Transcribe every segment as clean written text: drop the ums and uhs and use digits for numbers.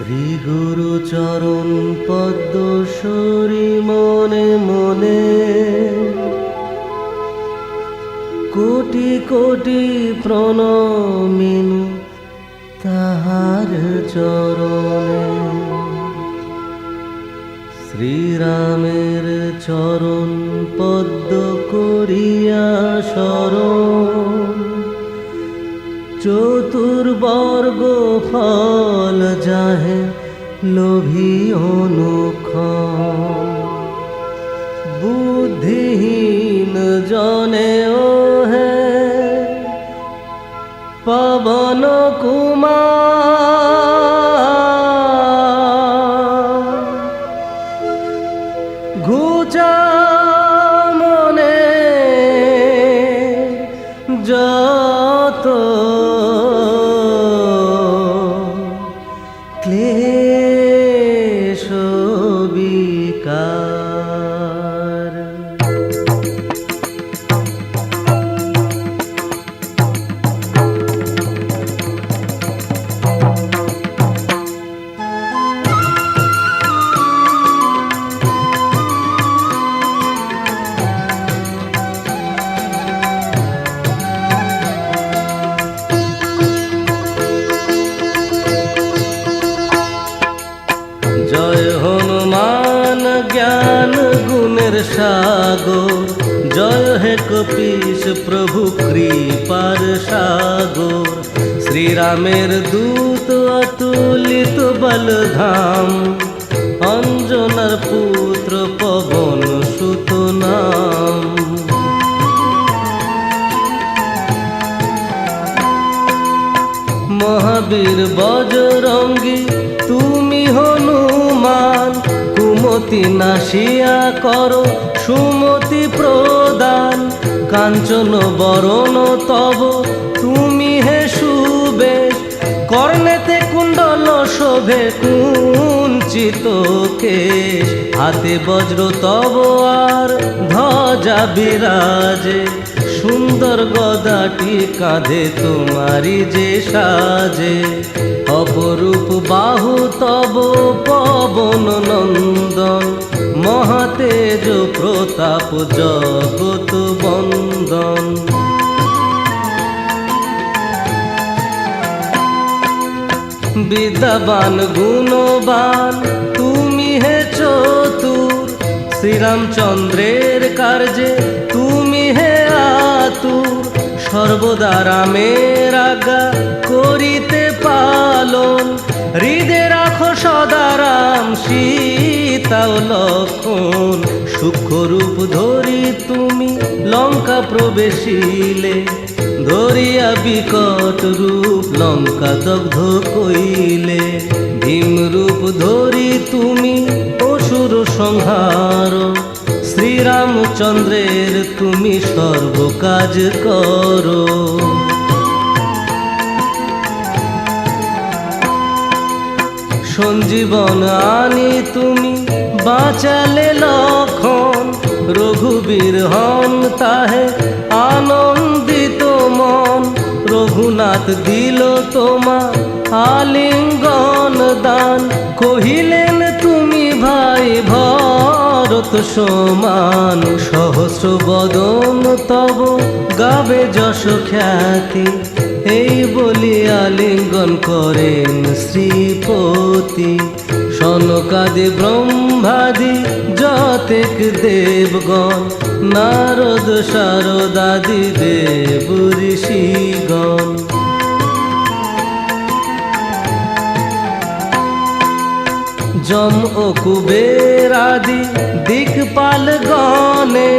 শ্রী গুরু চরণ পদ্ম সরি মনে মনে কোটি কোটি প্রণমিনু তাহার চরণে। শ্রীরামের চরণ পদ্ম করিয়া শরণ, চতুর্বর্গ ফল যাহে লোভী অনুক্ষণ। বুদ্ধিহীন জনে ও হে পবন কুমার, ঘুচা মনে যত ক্লেশ বিকার। জয় হনুমান জ্ঞান গুণের সাগর, জয় হে কপীশ প্রভু কৃপার সাগর। শ্রীরামের দূত অতুলিত বলধাম, অঞ্জনার পুত্র পবন সুত নাম। মহাবীর বজরঙ্গী তুমি হনুমান, কুমতি নাশিয়া করো সুমতি প্রদান। কাঞ্চন বরণ তব তুমি হে সুবেশ, কর্ণেতে কুণ্ডল শোভে কুঞ্চিত কেশ। হাতে বজ্র তব আর ধ্বজা বিরাজে, সুন্দর গদাটি কাঁধে তোমারি যে সাজে। অপরূপ বাহু তব পবন নন্দন, মহাতেজ প্রতাপ জগত বন্দন। বিদ্যাবান গুণবান তুমি হে চতুর, শ্রীরামচন্দ্রের কার্যে তুমি হে আতুর। সর্বদা রামের আজ্ঞা করিতে পালন, হৃদে রাখো সদা রাম সীতা ও লক্ষণ। সূক্ষ্মরূপ ধরি তুমি লঙ্কা প্রবেশিলে, ধরিয়া বিকট রূপ লঙ্কা দগ্ধ কইলে। ভীম রূপ ধরি তুমি অসুর সংহার, শ্রীরামচন্দ্রের তুমি সর্ব কাজ করো। সঞ্জীবন আনি তুমি বাঁচালে লক্ষণ, রঘুবীর হন তাহে আনন্দিত মন। রঘুনাথ দিল তোমা আলিঙ্গন দান, কহিলেন তুমি ভাই ভরত সমান। সহস্র বদন তব গাবে যশ খ্যাতি, এই বলি আলিঙ্গন করেন শ্রীপতি। সনকাদি ব্রহ্মাদি যতেক দেবগণ, নারদ শারদাদি দেব ঋষিগণ। যম ও কুবের আদি দিকপাল গণে,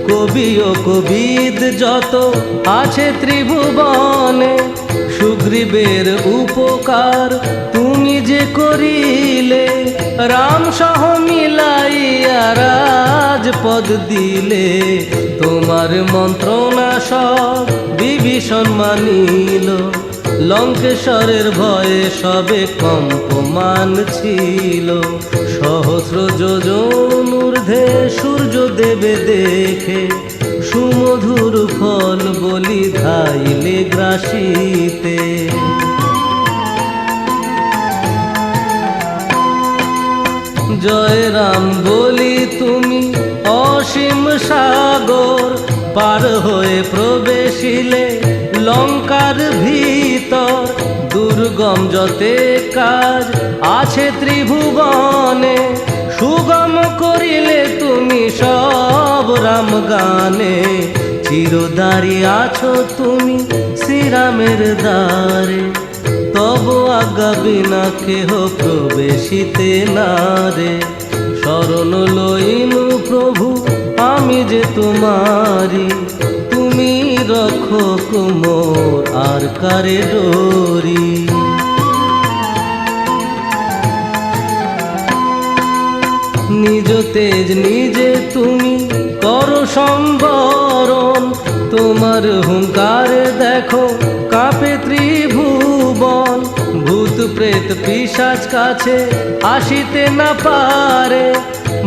কবি ও কবিদ যত আছে ত্রিভুবনে। সুগ্রীবের উপকার তুমি যে করিলে, রাম সহ মিলাইয়া রাজপদ দিলে। তোমার মন্ত্রণা সব বিভীষণ মানিল, লঙ্কেশ্বরের ভয়ে সবে কম্পমান ছিল। সহস্র যোজন ঊর্ধ্বে সূর্য দেবে দেখে, সুমধুর ফল বলি ধাইলে গ্রাসিতে। জয় রাম বলি তুমি অসীম সাগর, পার হয়ে প্রবেশিলে লঙ্কার ভিতর। দুর্গম যতে কাজ আছে ত্রিভুবনে, সুগম করিলে তুমি সব রাম গানে। চিরদারি আছো তুমি শ্রীরামের দ্বারে, তব আজ্ঞা বিনা কেহ প্রবেশিতে নারে। শরণ লইনু প্রভু আমি যে তোমারি, তুমি রক্ষক মোর আর কারে ডরি। নিজ তেজ নিজে তুমি করো সম্বরণ, তোমার হুঙ্কারে দেখো কাঁপে ত্রিভুবন। ভূত প্রেত পিশাচ কাছে আসিতে না পারে,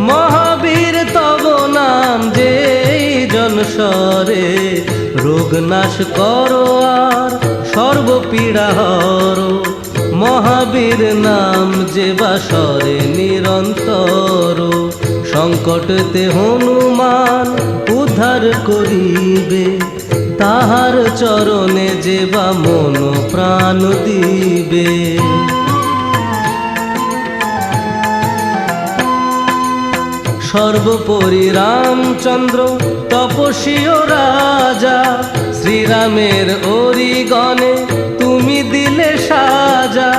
মহাবীর তব নাম যেই জনস্বরে। রোগ নাশ করো আর সর্বপীড়া হরো, মহাবীর নাম যে বাসরে নিরন্তর। সংকটতে হনুমান উদ্ধার করিবে, তাহার চরণে যে বা মন প্রাণ দিবে। সর্বোপরি রামচন্দ্র তপস্বী ও রাজা, শ্রীরামের অরিগণে তুমি দিলে সাজা।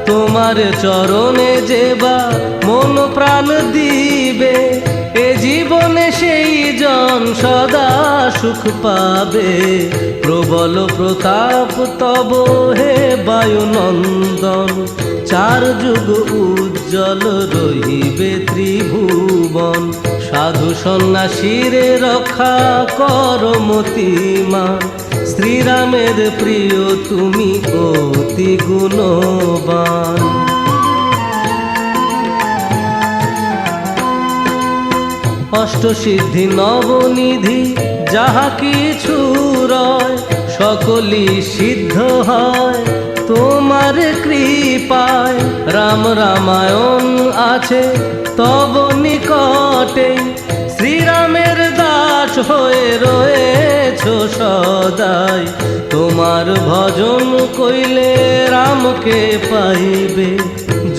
তোমার চরণে যে বা মন প্রাণ দিবে, এ জীবনে সেই জন সদা সুখ পাবে। প্রবল প্রতাপ তব হে বায়ুনন্দন, চার যুগ উজ্জ্বল রহিবে ত্রিভুবন। সাধু সন্ন্যাসীরে রক্ষা কর মতিমান, শ্রীরামের প্রিয় তুমি অতি গুণবান। অষ্টসিদ্ধি নবনিধি যাহা কিছু রয়, সকলই সিদ্ধ হয় তোমার কৃপায়। রাম রামায়ণ আছে তব নিকটে, শ্রীরামের দাস হয়ে রয়েছ সদাই। তোমার ভজন কইলে রামকে পাইবে,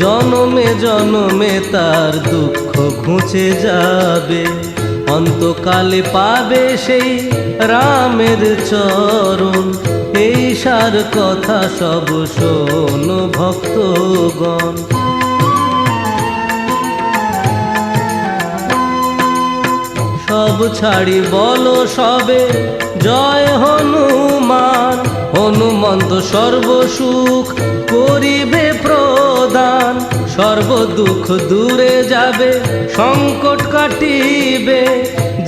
জনমে জনমে তার দুঃখ ঘুচে যাবে। অন্তকালে পাবে সেই রামের চরণ, এই সার কথা সব শোন ভক্তগণ। সব ছাড়ি বলো সবে জয় হনুমান। হনুমন্ত সর্বসুখ করিবে প্রদান, সর্ব দুঃখ দূরে যাবে সংকট কাটিবে।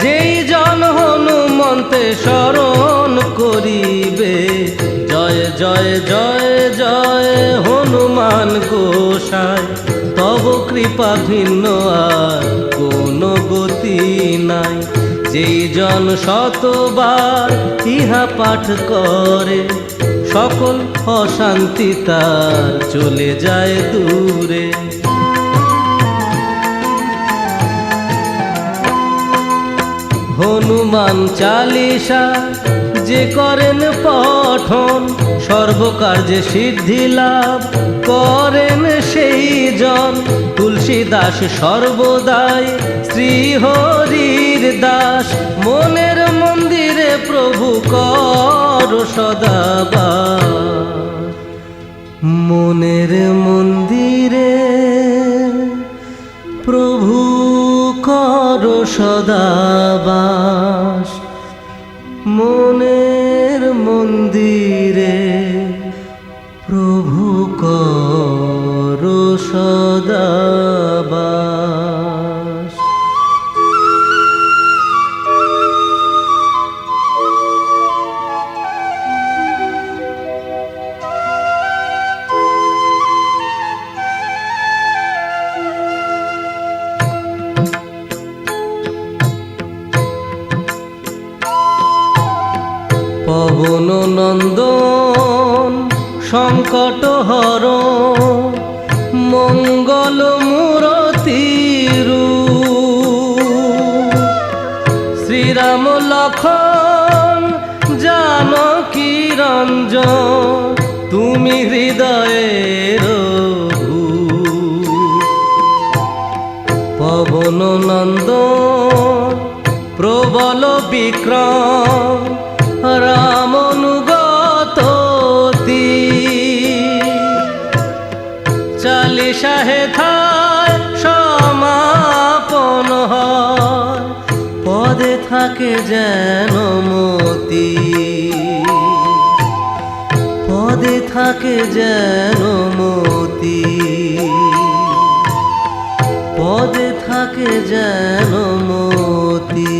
যেই জন হনুমন্তে শরণ করিবে, জয় জয় জয় জয় হনুমান গোসাই। তব কৃপা ভিন্ন আর কোনো গতি নাই, যেই জন শতবার ইহা পাঠ করে, সকল অশান্তি তার চলে যায় দূরে। হনুমান চালিসা যে করেন পঠন, সর্বকার্যে সিদ্ধি লাভ করেন সেই জন। তুলসী দাস সর্বদাই শ্রী হরির দাস, মনের মন্দিরে প্রভু কর সদাবাস। মনের মন্দিরে প্রভু কর সদাবাস, মনের মন্দিরে প্রভু কর সদাবাস। পবন নন্দন সংকট হর, মঙ্গল মূরতি রাম লক্ষণ জানকী রঞ্জন, তুমি হৃদয়ের ভূত। পবন নন্দন প্রবল বিক্রম, রামনুগত চালিশা হেথায় সমাপন হয়, পদে থাকে যেন মতি, পদে থাকে যেন মতি, পদে থাকে যেন মতি।